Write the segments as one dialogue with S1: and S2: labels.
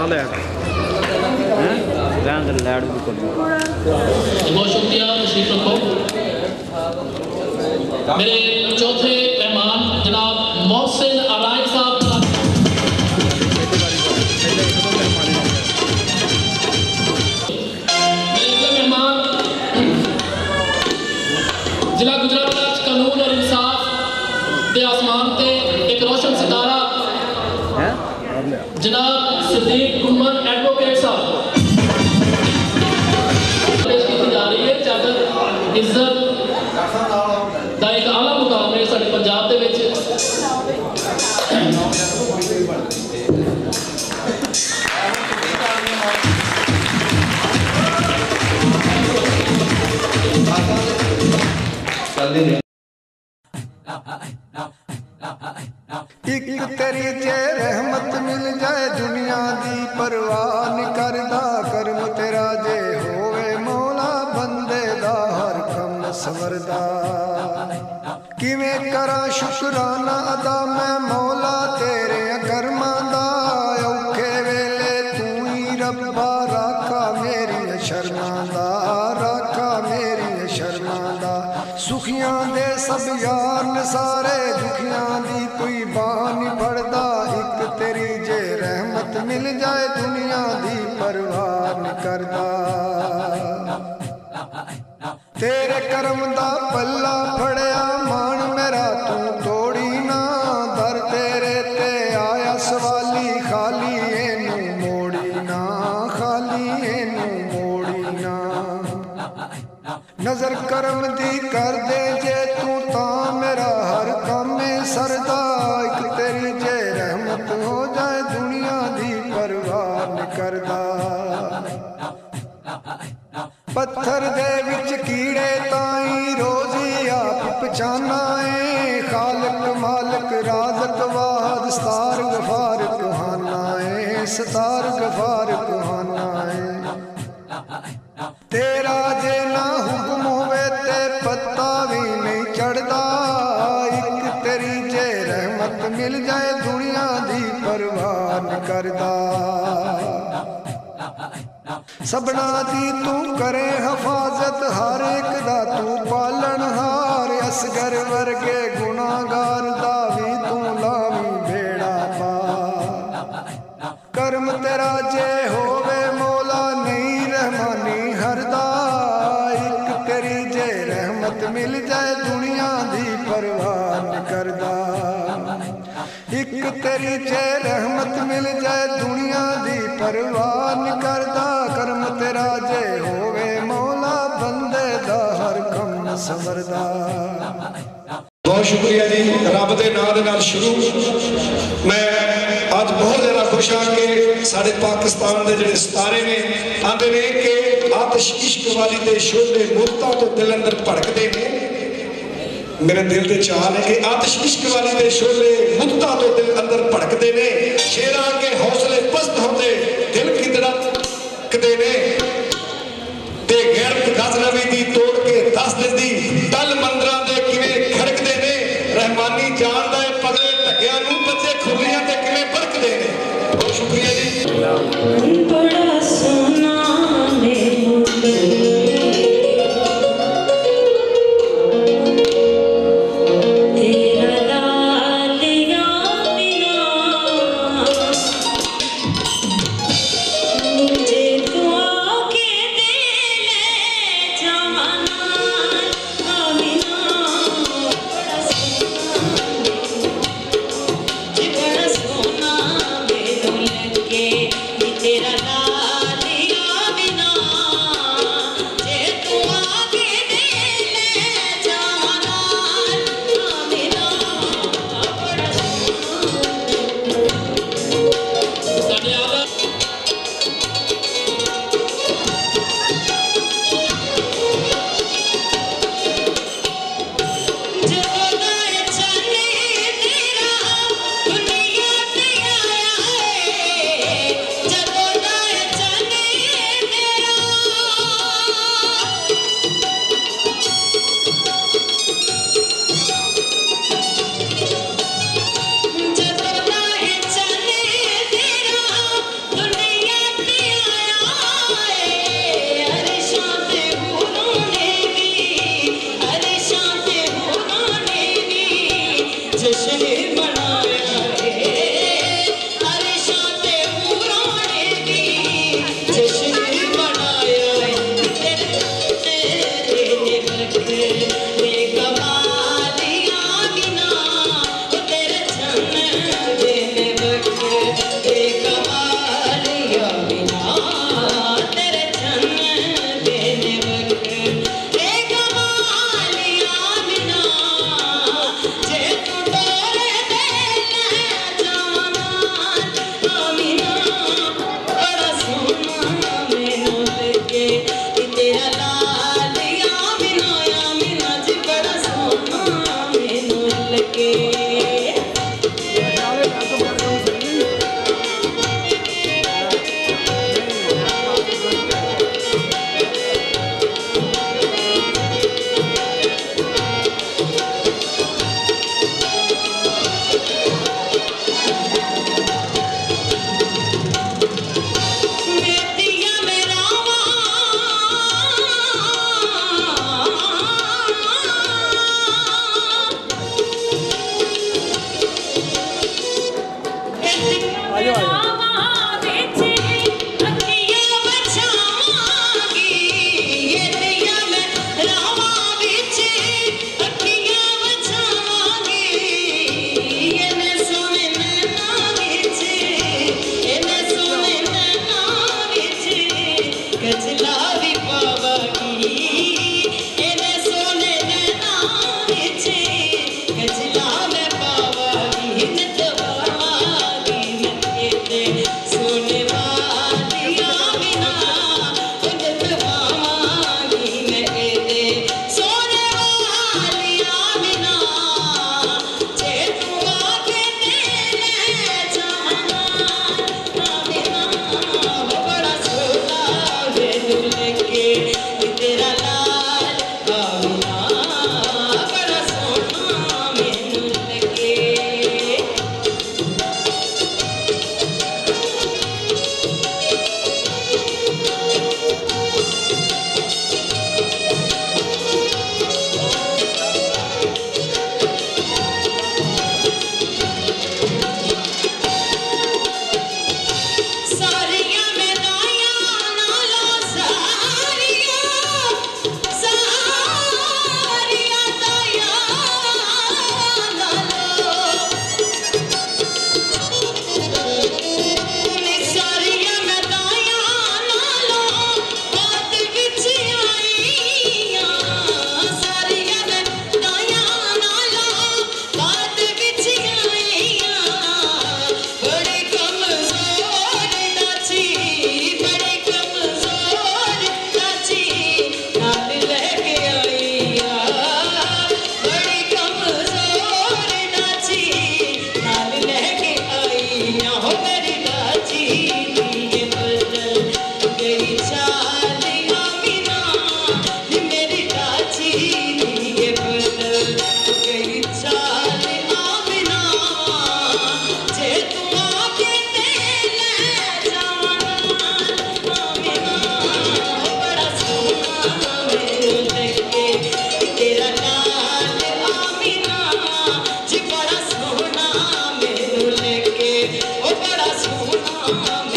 S1: Light रहन दे light भी कर
S2: बहुत शुक्रिया तशरीफ रखो। मेरे चौथे मेहमान जनाब मोहसिन अराइज साहब जिला गुजरात कानून और इंसाफ के आसमान ते एक रोशन सितारा जनाब सिद्दीक कुमन एडवोकेट साहब पेश की जा रही है। चादर इज्जत का एक आला मुकाम है साडे पंजाब दे विच।
S3: एक तेरी जे रहमत मिल जाए दुनिया दी परवाह नहीं करदा करम तेरा जे होवे मौला बंदे दा हर कम सवरदा। किवें करा शुकराना अदा मैं मौला तेरे करमां दा औखे वेले तू ही रब्बा राखा मेरी शर्मां दा राखा मेरी शर्मां दा। सुखियां दे सब यार न सारे दुखियां दी कोई बाह नहीं फड़दा। एक तेरी जे रहमत मिल जाए दुनिया दी परवाह नहीं करदा। तेरे करम दा पल्ला फड़िया मान मेरा तू तोड़ी ना दर तेरे ते आया सवाली खाली एनू मोड़ी ना खाली एनू मोड़ी ना। नजर करम दी कर दे जे तू ता मेरा हर काम सरदा। एक तेरी जे रहमत हो जाए दुनिया दी परवाह नहीं करदा। पत्थर दे विच कीड़े ताई रोजी आप पहचाना है। खालक मालक राज़क वाहद सतार गफार कुहाना है सतार गफार कुहाना है। तेरा जे ना हुक्म होवे ते पत्ता भी नहीं चढ़दा। एक तेरी जे रहमत मिल जाए दुनिया दी परवाह नहीं करदा। सबना दी तू करे हिफाजत हर एक दा तू पालन हार। असगर वर्गे गुनाहगार दा भी तू लावी बेड़ा पा। करम तेरा जे होवे मौला नहीं रहमानी हरदा। एक तेरी जे रहमत मिल जाए दुनिया दी परवाह नहीं करदा। एक तेरी जे रहमत मिल जाए दुनिया दी परवाह नहीं करदा। करम तेरा जे होवे मौला बंदे दा हर कम सवरदा।
S4: बहुत शुक्रिया जी रब दे नाम दे नाल शुरू। मैं आज बहुत ज्यादा खुश हाँ कि साढ़े पाकिस्तान के जोड़े सितारे ने आते ने कि आतिश इश्क वाली दे शोले मुल्तां तो दिल अंदर भड़कते हैं। मेरे दिल के चाल है कि आतिश इश्क वाली दे शोले मुल्तां तो दिल अंदर भड़कते ने। शेरा के हौसले पस्त होते दिल की धड़कते ने। ते गैरत गजनवी दी तोड़ के दस दी तल मंदरां दे किवें खड़कते ने। रहमानी जानदा है पगले ढकियां नूं बच्चे खुलियां ते किवें भड़कते ने। बहुत शुक्रिया जी।
S5: बड़ा सोना तेरा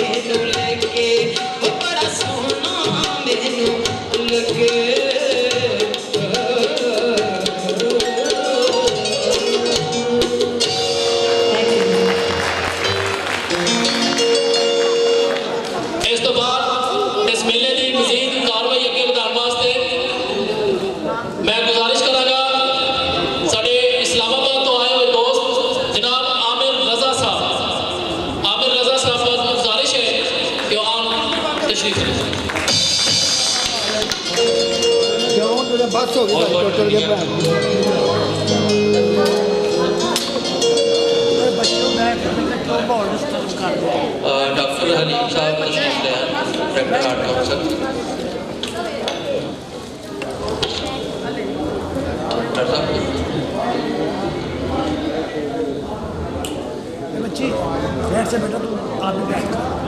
S5: मैनू लगे वो बड़ा सोना मैनू लगे
S2: इस तो बाद इस मेले की मजीद कार्रवाई अगे बढ़ाने वास्ते मैं गुजारिश करांगा साडे इस्लामाबाद तो आए हुए दोस्त जनाब आमिर रजा साहब को गुजारिश है कि वो आम तशरीफ लें।
S3: बस हो गई टोटल के
S2: डॉक्टर हलीम साहब तशरीफ ले आए, डायरेक्टर हार्ट काउंसिल। डॉक्टर साहब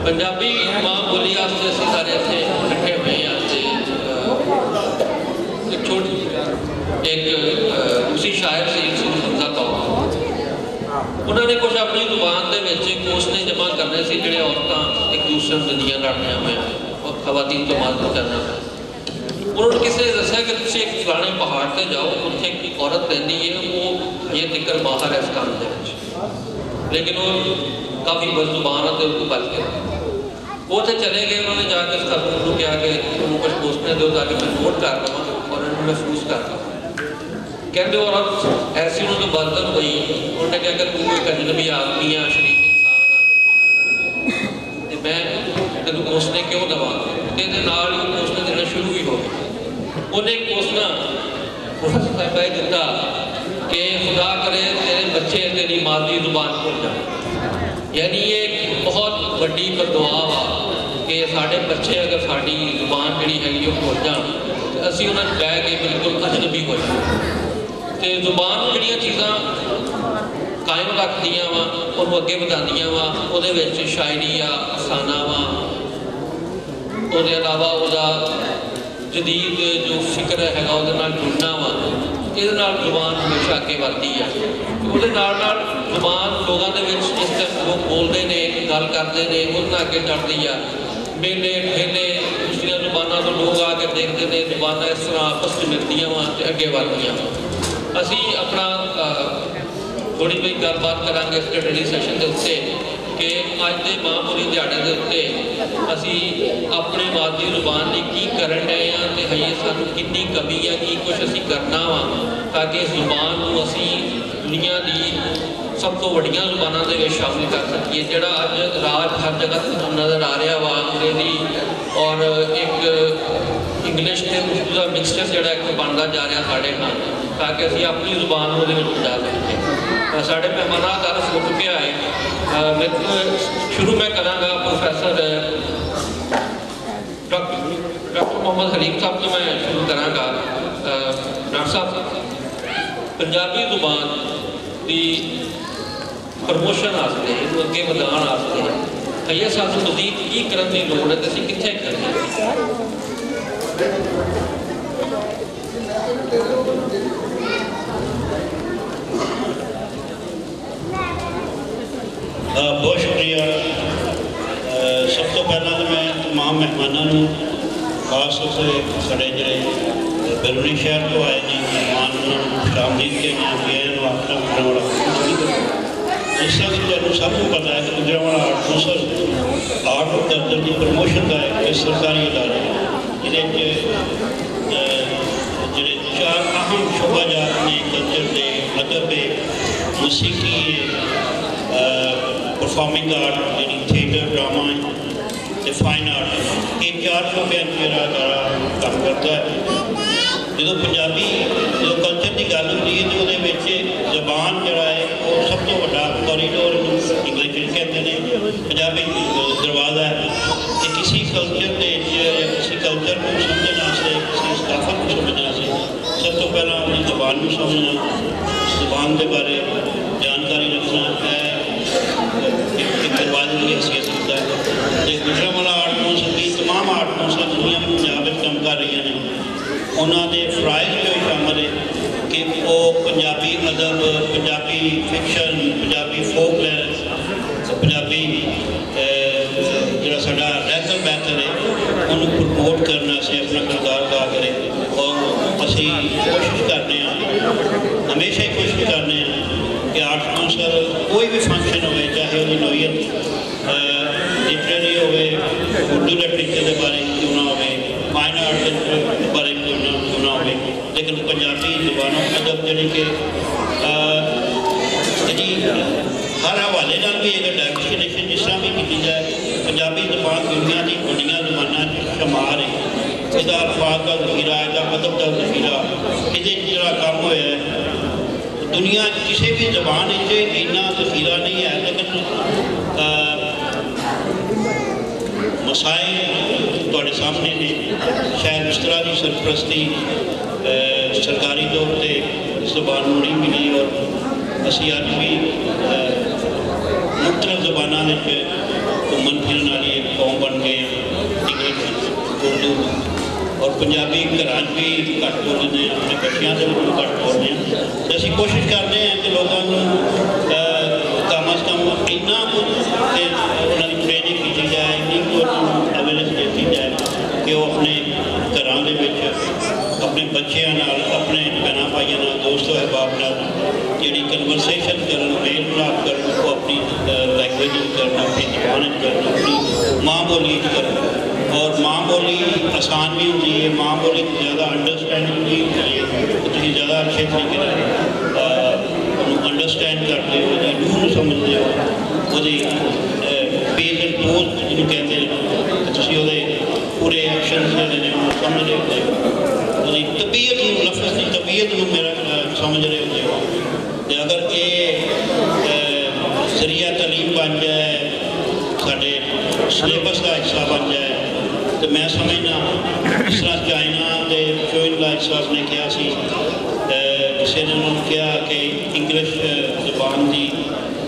S2: पंजाबी मां बोली वास्ते असीं सारे इत्थे इकट्ठे हुए हैं ते छोटी एक दूसरी शायर सी हमजा कौर उन्होंने कुछ अपनी जुबान के कोसने जमा करने से जोड़े औरतां एक दूसरे में ददियाँ लड़निया हुए और खवातीन तो माजर करना है। उन्होंने किसी ने दसा कि तुम एक फलाने पहाड़ से जाओ उत्थे एक औरत रहती है वो ये तिकर माहर है इस काम के लेकिन वो काफ़ी बदजुबान है तो उसको बच गया। वो तो चले गए उन्होंने जाकर उस खातून को कहा कि तुम कुछ कोसने दो ताकि मैं नोट कर लवा और उन्होंने महसूस कर लवा। कहते औरत ऐसी उन्होंने बदल हुई उन्होंने कहा कि तू कोई अजनबी आदमी है शरीफ इंसान है मैं तेन कोसने क्यों दवा तेरे नाल ही कोसने देना शुरू ही हो गया। उन्हें कोसना फैसला दिता कि खुदा करे तेरे बच्चे तेरी मादी जुबान भूल जाए। यानी ये एक बहुत बड़ी बददुआ वा कि साढ़े बच्चे अगर साड़ी जुबान जी है भूल जाए तो असी उन्होंने बह के बिल्कुल अजनबी हो जाए। तो जुबान जड़ियाँ चीज़ा कायम रखदियाँ वा उन्होंने अगे बढ़ादियाँ वा उहदे विच शायरी आ अफसाना वा उहदे अलावा उहदा जदीद जो फिक्र है उहदे नाल जुड़ना वा ये जुबान हमेशा अगे बढ़ती है। उहदे नाल जुबान लोगों के जिस तरह लोग बोलते हैं गल करते हैं उन्हें अगे चढ़ती है। मेले ठेले दूसरिया जुबानों तो लोग आके देखते हैं जुबाना इस तरह आपस में मिलदियाँ वा तो अगे बढ़दियाँ। असी अपना थोड़ी बहुत गलबात करांगे इस स्टडी सैशन के उत्ते कि अज के मां बोली दिहाड़े के उत्ते असी अपनी मादी जुबान की की करन डे हाँ तो हजे सानू कितनी कमी है की कुछ असी करना वा ताकि इस जुबान को असी दुनिया की सब तो वड्डियां जुबानों के शामिल कर सकिए। जोड़ा अज राज हर जगह नज़र आ रहा वा अंग्रेजी और एक इंग्लिश के उर्दू का मिक्सचर जोड़ा एक बनता जा रहा साढ़े हाँ ताकि असी अपनी जुबान वो जा सकें। साढ़े मेहमान तारफ हो चुके आए शुरू मैं कराँगा प्रोफैसर डॉक्टर मोहम्मद हलीम साहब तो मैं शुरू कराँगा। डॉक्टर साहब पंजाबी जुबान की प्रमोशन वास्ते अगे बढ़ाने वास्ते हजे सानू मजीद की करने की लोड़ है तो असीं कित्थे करें।
S1: बहुत शुक्रिया। सब तो पहला तो मैं तमाम मेहमानों खास तौर से साढ़े जोड़े बैरूनी शहर तो आए जी मेहमान शामदीद के इस तरह सबको पता है कि Gujranwala art council art of दफ्तर की प्रमोशन का एक सरकारी इदारा ये जोड़े चार अहम शोबाजात ने कल्चर के अदब मौसीकी परफॉर्मिंग आर्ट यानी थिएटर ड्रामा फाइन आर्ट ये चार शोबे मेरा अदारा काम करता है। जो पंजाबी जो कल्चर की गल होती है तो वो जबान जरा है वो सब तो बड़ा कॉरीडोर इंग्लिश कहते हैं पंजाबी दरवाजा है कि किसी कल्चर के या किसी कल्चर को समझने से किसी सकाफत को समझने से सब तो पहला अपनी जबान को समझना जबान के बारे जानकारी रखना है एक दरवाजे की हैसियत होता है। गुजरांवाला आर्ट काउंसिल की तमाम आर्ट काउंसिल दुनिया में पंजाब काम कर रही हैं उन्होंने फ्राइज जो शामिल है कि वो पंजाबी अदब पंजाबी फिक्शन पंजाबी फोक पंजाबी साडा लहजा बेहतर है उन्होंने प्रमोट करने से अपना किरदार अदा करे। और असी कोशिश करते हैं, हमेशा ही कोशिश करते हैं कि आर्ट काउंसल कोई भी फंक्शन हो, चाहे वो नोयत लिटरेरी हो, उर्दू लिटरेचर के बारे क्यों ना हो, फाइन आर्ट के बारे क्यों ना हो, लेकिन पंजाबी जबानों अदब जी कि जी हर हवाले भी अगर डाइवर्सिफिकेशन जिस तरह भी की जाए, पंजाबी जबान दुनिया की बड़िया जबानों शुमार है। इसका अल्फाज का जखीरा, इसका अदब का जखीरा, ये जो काम होया है दुनिया किसी भी जबान इन्ना जखीरा नहीं है। लेकिन मसाइल तुहाडे सामने ने, शायद इस तरह की सरपरस्ती सरकारी तौर पर जबान नहीं मिली। और असी अज भी मुख्तलिफ जबानों घूमन फिरन वाली एक कौम बन गए, इंग्लिश, उर्दू और पंजाबी घर भी घट बोलते हैं, अपने बच्चों से भी घट बोलते हैं। तो असी कोशिश करते हैं कि लोगों को कम अज़ कम इन्ना कुछ उन्होंने ट्रेनिंग की जाए, इन्नी कुछ अवेयरनेस दी जाए कि वो अपने घरों के अपने बच्चों अपने भैन भाइयों दोस्तों अहबाब जी कन्वर्सेशन कर, मेल मिलाप कर, वो अपनी लैंग्वेज करना, अपनी जबान करना, अपनी माँ बोली कर। और माँ बोली आसान भी होती है, माँ बोली ज़्यादा अंडरस्टैंडिंग भी होती है, तुम ज़्यादा अच्छे तरीके अंडरस्टैंड करते हो, रूह समझते हो, वो पेज एंड पोज जिन्होंने कहते हैं, तुम पूरे एक्शन जोड़े समझते होते हो, वो तबीयत लफ्ज़ की तबीयत मेरा समझ रहे होते हो। तो अगर ये जरिया तलीम बन जाए, साढ़े सिलेबस का हिस्सा बन जाए, तो मैं समझना जिस तरह चाइना के शोइन लाइक साहब ने कहा सी, किसी ने उन्होंने कहा कि इंग्लिश जबान की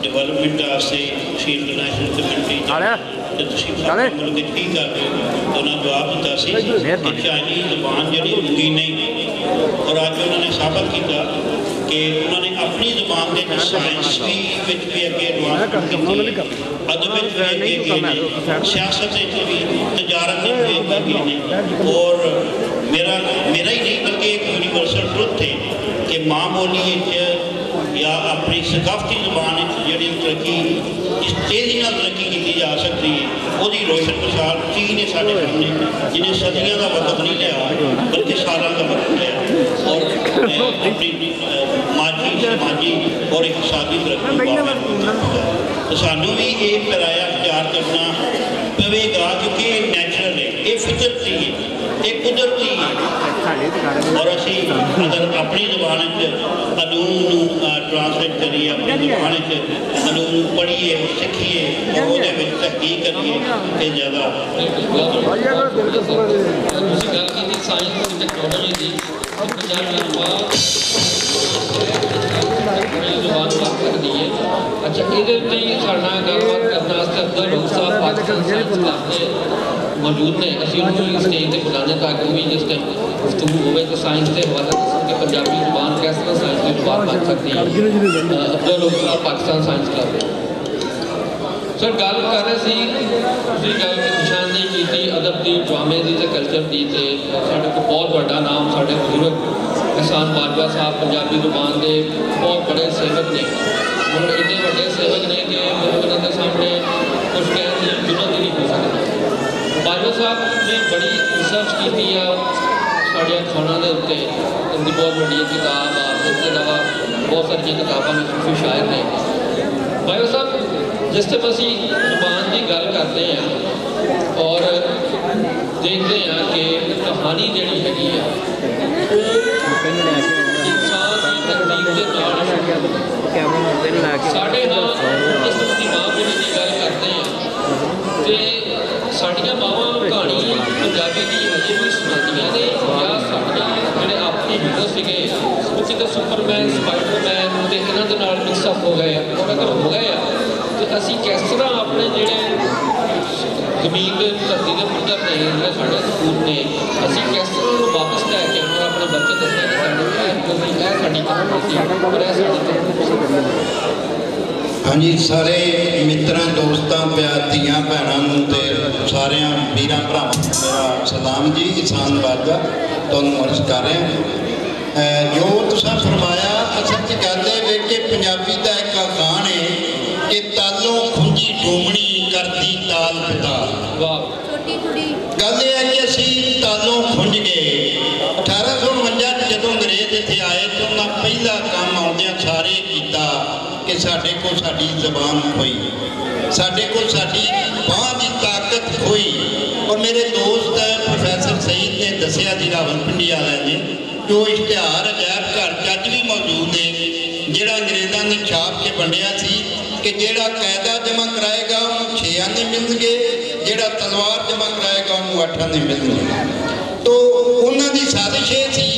S1: डिवेलपमेंट वास्ते इंटरनेशनल कम्यूनिटी तो मुल्क की कर रहे हो। तो उन्होंने जवाब दिता सी कि चाइनीज़ जबान जी होंगी नहीं। और अज उन्होंने साबित किया कि उन्होंने अपनी जबान के साइंस भी अगे एडवांसमेंट की, अदब भी अगे गए हैं, सियासत भी, तजारत भी अगे गए हैं। और मेरा ही नहीं बल्कि एक यूनीवर्सल ट्रुथ है कि माँ बोली या अपनी सकाफती जबान जी तरक्की इस तेजी तरक्की की जा सकती है, वो रोशन मिसाल चीन ने साढ़े सामने, जिन्हें सदियों का वक्त नहीं लिया बल्कि सालों का वक्त लिया, और अपनी माजी समाजी और इकसादी तरक्की। तो सानू भी ये पराया अख्तियार करना पवेगा, क्योंकि ये नैचुरल है, ये फितरती है, ये कुदरती है। और असी अगर अपनी जबान कानून ट्रांसलेट करिए, अपनी जबान कानून पढ़िए, सीखिए और वो तहकीक करिए, ये ज़्यादा
S2: साइंस टैक्नोलॉजी की जबान बात करती है। अच्छा, ये गलबात करने अब्दुल रऊफ साहब पाकिस्तान साइंस क्लब के मौजूद ने, असी उन्होंने स्टेज पर बुलाने ताकि वो भी जिस टाइम गुफ्तगू हो तो साइंस के हवाले कि पंजाबी जबान किस तरह साइंस की जबान बन सकती है। अब्दुल रऊफ साहब पाकिस्तान साइंस क्लब सर गल कर रहे थे, गल निशानदेही की अदब की, ड्रामे की, कल्चर की, साढ़े को बहुत बड़ा नाम साढ़े बुजुर्ग एहसान बाजवा साहब पंजाबी जुबान के बहुत बड़े सेवक ने। और इतने बड़े सेवक ने कि उन्होंने सामने कुछ कहने की जरूरत ही नहीं हो सकती। बाजवा साहब ने बड़ी रिसर्च की साढ़िया खाना के उत्ते, उनकी बहुत बड़ी किताब आ, इसके अलावा बहुत सारिया किताबों में सूफी शायर ने। बाजवा साहब जिस टाइम असी जुबान की गल करते हैं और देखते हैं कि कहानी जी हैगी है इंसान की तकलीफ के नाल साढ़े हाँ जिस उसकी माँ बोली की गल करते हैं तो साड़ियाँ मावां कहानी पंजाबी की हजे भी सुनादियाँ ने, या साड़ियाँ जोड़े अपने हीरो से वो कितने सुपरमैन स्पाइडरमैन तो इन्हों के नाल मिक्सअप हो गए। और अगर हो गए तो असी किस तरह अपने जोड़े जमीन के धरती के पुत्र ने जो साढ़े सपूत ने असी किस तरह वापस लैके आना, अपने बच्चे दसना कि साड़ी और
S1: हाँ जी, सारे मित्रों दोस्तों प्यार धियां भैनों ते सारे वीर भरावां मेरा सलाम जी। इंसान बाजवा तुहानूं अर्ज कर रहे जो तुसां फरमाया असल च गल है कि पंजाबी का एक अखान है कि तालों खुंजी डोमणी करती ताल पताल। गल यह है कि असी तालों खुंज गए 1849 जदों अंग्रेज इत्थे आए तो उन्हें पहला काम आउंदियां सारे किया कि साडे को साडी जबान खोई, साडे को साडी बांह की ताकत खोई। और मेरे दोस्त प्रोफैसर सईद ने दसिया जी रावलपिंडी वाले ने जो इश्तिहार अजैब घर अज भी मौजूद है जिहड़ा अंग्रेज़ों ने छाप के वंडिया सी कि जिहड़ा कायदा जमा कराएगा उन्होंने 6 आने मिलणगे, जिहड़ा तलवार जमा कराएगा उन्होंने 8 आने मिलणगे। तो उन्हों की साजिश ये थी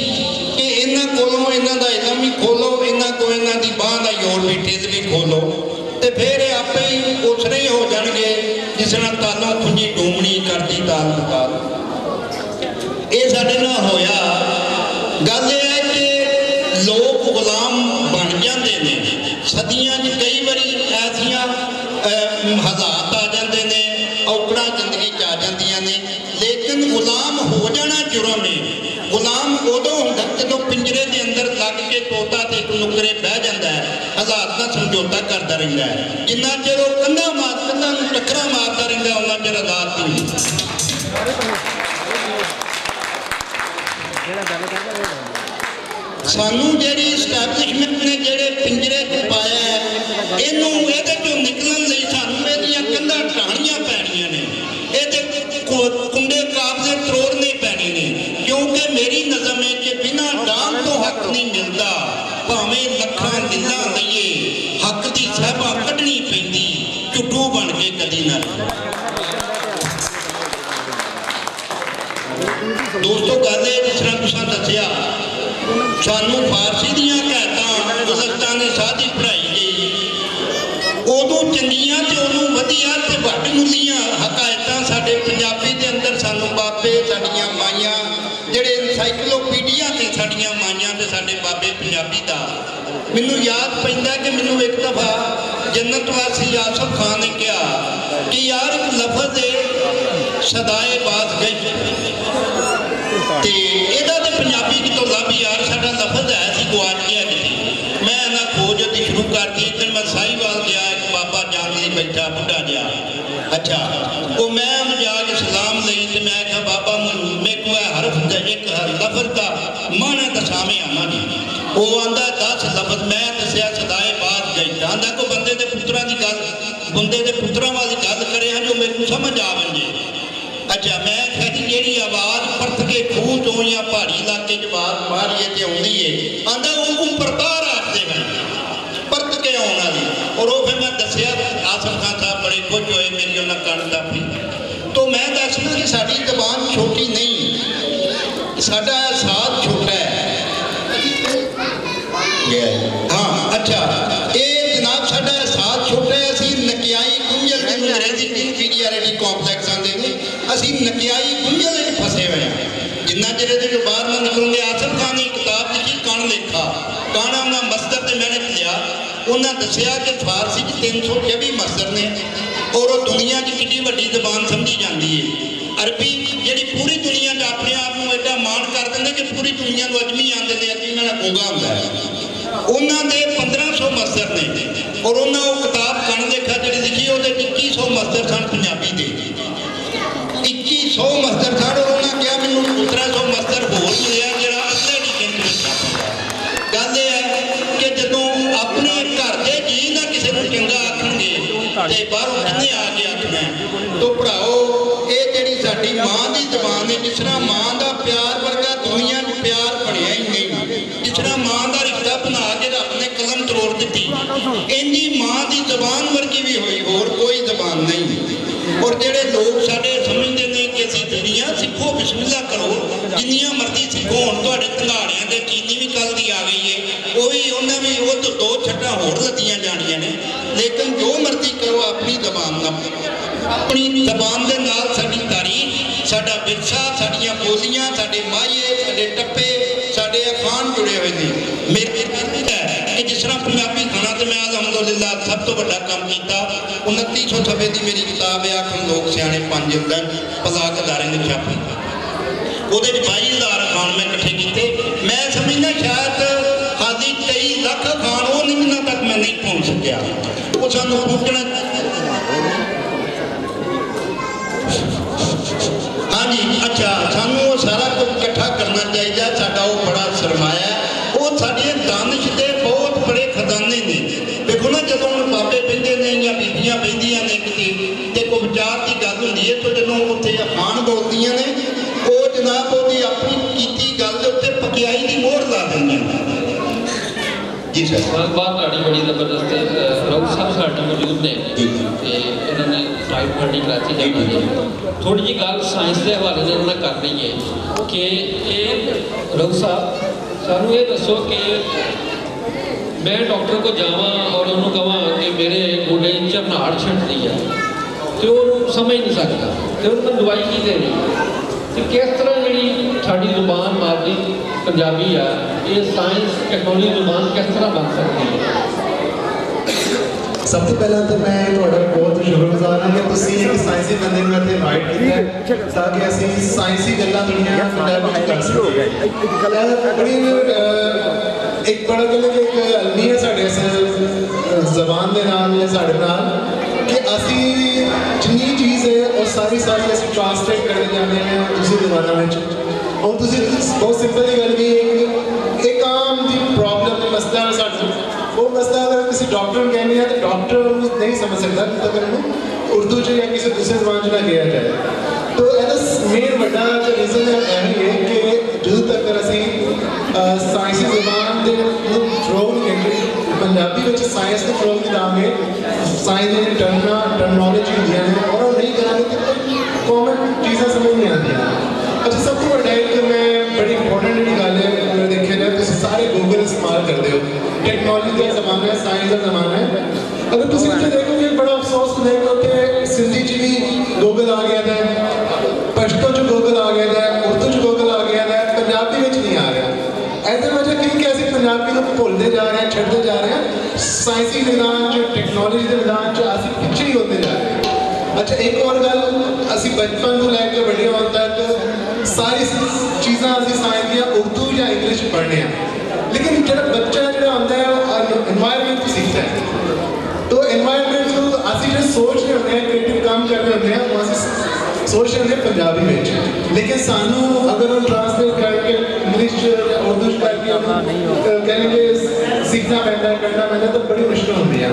S1: कि इन्हों को इन्हों का इलम भी खोलो, इन्हों को इन्हों की बांह का जोड़ भी टिल भी खोलो, तो फिर आपे ही उस तरह ही हो जाएंगे जिस तरह तालों खुंजी डूमणी करती ताल पताल। ये साडे नाल होया। गल यह है कि लोग गुलाम बन जाते हैं सदियां कई बारी ऐसिया हालात आ जाते हैं औकड़ा जिंदगी आ जांदियां ने, लेकिन गुलाम हो जाना जुर्म है। गुलाम उदों होंदा जदों पिंजरे के अंदर लग के तोता ते एक नुकरे बह जाता है, हालात का समझौता करता रहता है। जिन्ना चिर वो कंधा टक्करा मारता रहता है उन्ना चिर आजाद नहीं। सानू जी इस्टैबलिशमेंट ने जेडे पिंजरे च पाया है इनू ये निकलन लई सानू इहदियां कंधां ढाणियां पैणियां ने, ये कुंडे काबजे त्रोड़ने पैने ने, क्योंकि मेरी नज़म है कि बिना डांग तो हक नहीं मिलता। भावें लखां दिलां लईए हक की साहबा कढ़नी पैंदी झुट्टू बन के कदी ना। दोस्तों गल जिस तरह तुसां दसिया सानू फारसी दियां हकायतां गुलस्तान साधी पढ़ाई गई, उदों चंगियां ते उदों वधिया ते वड्ड मुल्लियां हकायतां साडे पंजाबी दे अंदर सानू बाबे साडियां माइयां जिहड़े एनसाइक्लोपीडिया ने साडियां माइयां ते साडे बाबे पंजाबी दा। मैनूं याद पैंदा कि मैनूं एक दफ़ा जन्नत वासी आसफ खान ने कहा कि यार एक लफज है सदाए बात गई ते इहदा ते पंजाबी कितों लभ यार साडा लफज है सी गुआच गया किते। मैं ना खोज दी शुरू कर दी। एक दिन मैं साहिवाल गया, एक बाबा जांगली बैठा बुढ़ा जिहा, अच्छा वो मैं जाके सलाम लई ते मैं कहा बाबा मेरे को हरफ एक लफज का माना दसावें आना जी। वो आंदा 10 लफज मैं दसिया सदाए बात गई। आंदा को बंदे के पुत्रा की गल बंदे के पुत्रा वाली गल करे जो मेरे को समझ आ बन जाए। अच्छा मैं कहती जी आवाज़ परत के खूह तो या पहाड़ी इलाके च आवाज़ मारिए तो आती है, आंदा वो परतार आखते हैं परत के आने वाली। और वो फिर मैं दसिया आसफ खान साहब बड़े खुश होए मेरी उन्हें कण काफी। तो मैं दसना कि साड़ी जबान छोटी नहीं, साडा एहसास छोटा है। हाँ अच्छा ये जनाब साडा एहसास छोटा है। असी नकियाई गुंजल अंग्रेजी इंफीरियरिटी कॉम्पलैक्स आते हैं, असी नकियाई गुंजल फसे हुए हैं। जिन्ना चिर जो बाहर ना निकलोगे। आसफ खान ने किताब लिखी कण लेखा, काना उन्हें मस्तर से मैंने लिया। उन्हें दसिया कि फारसी 324 मस्तर ने और वो दुनिया की कितनी वड्डी जबान समझी जाती है। अरबी जी पूरी दुनिया अपने आप को एडा मान कर देंगे कि पूरी दुनिया को अजमी आते हैं, अजमी मेरा गूंगा होंगे। उन्होंने 1500 मस्तर ने और उन्हें वो किताब कण लेखा जी लिखी वो 2100 मस्तर सन पंजाबी के 2100 मस्तर सन। और उन्हें कहा मैं 1500 मस्तर होर मिले जो अगले एडिशन में। गल यह है कि जो अपने घर के जी ना किसी को चंगा आखणगे तो बाहरों कितने आ के आखना है। तो भराओ ये जी साडी माँ की जबान है, जिस तरह माँ का प्यार वर्गा दुनिया में प्यार बढ़िया ही नहीं, जिस तरह माँ का रिश्ता बना के रब ने कलम तरोड़ दी, इंजी माँ की जबान वर्गी भी हुई, होर कोई जबान नहीं। और जेडे लोग साडे समझते हैं कि असीं दुनिया सिखो बिस्मिल्ला करो, जिन्नियां मर्जी सिखो। हुण तुहाडे धंगाड़ियां ते चीनी भी कल दी आ गई है, वो भी उन्हें भी वो तो 2 छट्टां होर लदियां जाणियां ने। लेकिन जो मर्जी करो अपनी जबान नाल, अपनी जबान दे नाल साडी तारीख, साडा विरसा, साडियां बोलियां, साडे माहिए, साडे टप्पे, साडे अखान जुड़े हुए हैं। मेरी है कि जिस तरह पंजाबी खाना तो मैं अलहमदुलिल्लाह सब तो बड़ा काम किया।
S6: 2900 सफ़े की मेरी किताब है आखिर लोग सियाने पंज पलाक अदारे ने छापी वो 22,000 खान मैं इकट्ठे किए। मैं समझना शायद हाजी 23 लाख खान वो निम्ना तक मैं नहीं पहुँच सकिया वो सानू पहुँचना। हाँ जी अच्छा सानू वो सारा कुछ इकट्ठा करना चाहिए। साडा वो बड़ा सरमाया वो साढ़े दानिश के बहुत बड़े खजाने ने। देखो ना जो बाबे बहते ने या बीबियां बहदियां ने किसी को विचार की गल होंगी है तो जो उत्थे अखान बोलदियां ने वो जनाब वो अपनी की गल उत्ते पकियाई की मोहर ला देंगे। जी सर
S2: बात बड़ी जबरदस्त है। राउत साहब साढ़े मौजूद ने इन्होंने फ्लाइट फंडिंग कराची जाना है थोड़ी जी गल साइंस के हवाले से उन्होंने करनी है कि राउत साहब सानू ये दसो कि मैं डॉक्टर को जावा और उन्होंने कहा कि मेरे गोडे झरनाड़ छिड़ती है तो वो समझ नहीं सकता तो उन्होंने दवाई की देनी तो किस तरह जी साड़ी जुबान मादरी पंजाबी है ये साइंस टेक्नोलॉजी जुबान किस तरह बन सकती है।
S7: सब तो पहला तो मैं बहुत शुक्रगुजार हाँ कि तुम एक साइंसी बंदे को इतने इनवाइट किया ताकि असं साइंसी गल्लां थोड़ियां पंजाबी कर सकें। बड़ी एक बड़ा कहने कि एक अलमी है साढ़े इस जबान के नाल या साढ़े नाल कि असी जितनी चीज़ है और सारी असी ट्रांसलेट करने जाने हैं दूसरी जबानों में और तुसी बहुत सिंपल ही गल भी एक आम जी प्रॉब्लम मसला है साढ़े वो मसला अगर किसी डॉक्टर को कहने हैं तो डॉक्टर नहीं समझ सकता अगर उर्दू च या किसी दूसरे जबान च ना किया जाए तो एदा मेन बड़ा जो रीजन है यही है कि जो तक असी साइंसी जबान के थ्रो पंजाबी में साइंस के थ्रो की दांगे साइंस की टर्मिनोलॉजी होंगे और नहीं करांगे तो कॉमन चीज़ें समझ नहीं आती। अच्छा सब तो बड़ा है कि मैं बड़ी इंपॉर्टेंट जी गल है अगर देखा जाए तो सारे गूगल इस्तेमाल करते हो टेक्नोलॉजी का जमाना है साइंस का जमाना है। अगर तुम इतने देखोगे बड़ा अफसोस देखो कि सिंधी च भी गूगल आ गया था पश्तो च गूगल आ गया था उर्दू च गूगल आ गया था पंजाबी में नहीं आ रहा। ऐसे वजह क्योंकि असं पंजाबी को भुलते जा रहे हैं छड़ते जा रहे हैं साइंसी मैदान च टेक्नोलॉजी के मैदान च असी पिछे ही होते जा रहे हैं। अच्छा एक और गल असी बचपन को लैके बड़े होने तक सारी चीज़ा असी साइंस दियाँ उर्दू या इंग्लिश पढ़ने लेकिन जो बच्चा जो आता है एनवायरनमेंट को सीखता है तो एनवायरनमेंट को असी जो सोच रहे होते हैं क्रिएटिव काम कर रहे होते हैं वो असी सोच रहे हैं पंजाबी में लेकिन सानू अगर हम ट्रांसलेट करके इंग्लिश या उर्दू करके कहेंगे सीखना पैदा करना पैदा तो बड़ी मुश्किल होती है।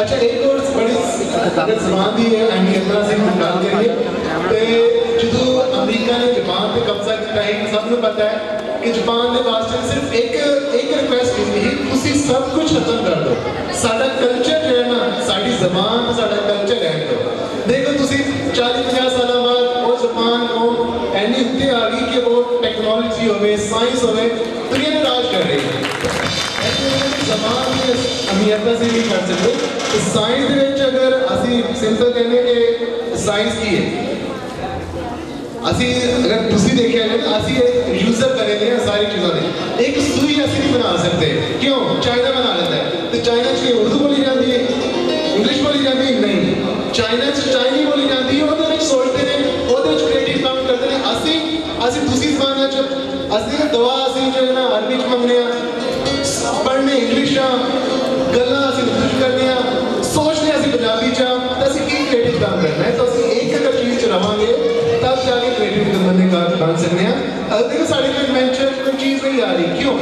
S7: अच्छा एक और बड़ी जबान की अहमियत से गल करिए तो जो अमरीका ने जापान पर कब्जा किया है सबको पता है कि जापान के वास्ते सिर्फ एक रिक्वेस्ट की थी सब कुछ खत्म कर दो साडा कल्चर जो है ना साड़ी जबान साडा कल्चर है दो। देखो तुसी 40-50 साल बाद वो जापान को एनी उत्ते आ गई कि वो टेक्नोलॉजी हो साइंस हो दुनिया में राज कर रही है। जबान की अहमियत से नहीं कर सकते तो साइंस अगर असी सिंपल कहने के साइंस की है असी अगर तुसी देखा है तो असी यूजर करेंगे सारी चीज़ों ने एक सुई असी नहीं बना सकते क्यों चाइना बना लेता है तो चाइना की उर्दू बोली जाती है इंग्लिश बोली जाती है नहीं चाइना चाइनी बोली जाती है वो सोचते हैं वो क्रिएटिव काम करते हैं असी दूसरी जबान असली दवा असी जो है ना अरबी च मंगने पढ़ने इंग्लिश गल्लां असी उर्दू च करने सोचने असी पंजाबी च असी की क्रिएटिव काम करना है तो असी एक अगर चीज़ च रवांगे तब जाके क्रिएटिव बंदे का बन सकते हैं। अगर देखो साढ़े कोई मेंशन कोई चीज़ नहीं आ रही क्यों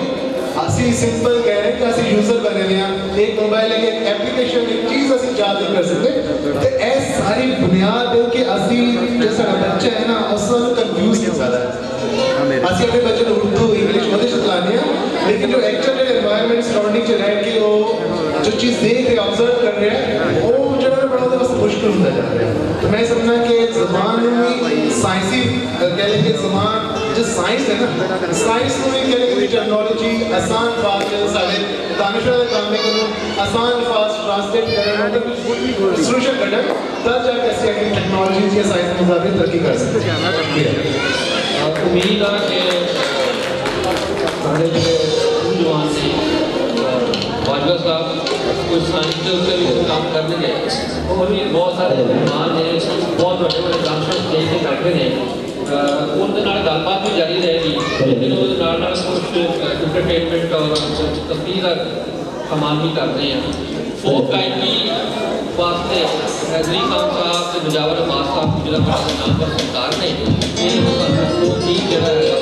S7: असी सिंपल कह रहे हैं कि असी यूजर बने हुए हैं एक मोबाइल एक एप्लीकेशन एक चीज़ असी याद नहीं कर सकते तो ये सारी बुनियाद है कि असी जो सारा बच्चा है ना उसको कंफ्यूज क्यों ज़्यादा है असी अपने बच्चे को उर्दू इंग्लिश मदद चलाने हैं लेकिन जो एक्चुअल एनवायरनमेंट सराउंडिंग च रह के वो जो चीज़ देख रहे ऑब्जर्व कर रहे हैं वो जो है बड़ा बस मुश्किल होता जा रहा है। तो मैं समझना कि जबान में साइंसी कह लेंगे जबान जो साइंस है ना साइंस को भी कह लेंगे टेक्नोलॉजी आसान फास्ट साढ़े दानिशवर के काम में आसान फास्ट ट्रांसलेट करना सोल्यूशन करना तब जाके ऐसी टेक्नोलॉजी या साइंस में ज़्यादा तरक्की कर सकते हैं।
S2: उम्मीद है कि हमारे जो नौजवान ने बाजवा साहब कुछ साइंस के उत्ते भी काम करने और भी बहुत सारे मेहमान ने बहुत बड़े बड़े डांसर स्टेज से बैठे ने उनके नाल गलबात भी जारी रहेगी लेकिन कुछ एंटरटेनमेंट और तस्वीर का कमाल भी करते हैं फोक गायकी वास्ते हैदरी खान साहब ते मुजावर अब्बास साहब जिला नाम पर सरकार ने ये लोग ही जगह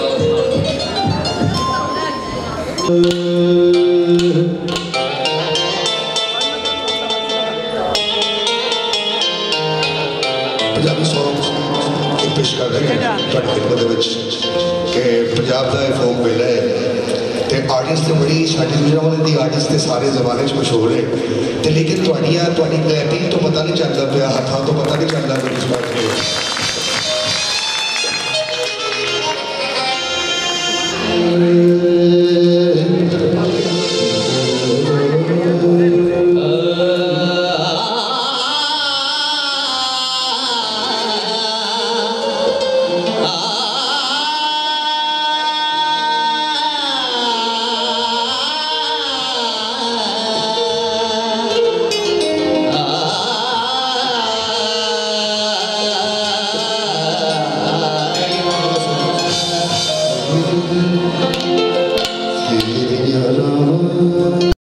S4: पंजाबी सॉन्ग पेश कर रहे हैं खिदमत कि पंजाब का फोक मेला है तो आर्टिस्ट तो बड़ी साड़ी गुजरावाले की आर्टिस्ट तो सारे जमाने मशहूर है तो लेकिन थोड़ी क्लैपिंग तो पता नहीं चलता पाया हथों तो पता नहीं चलता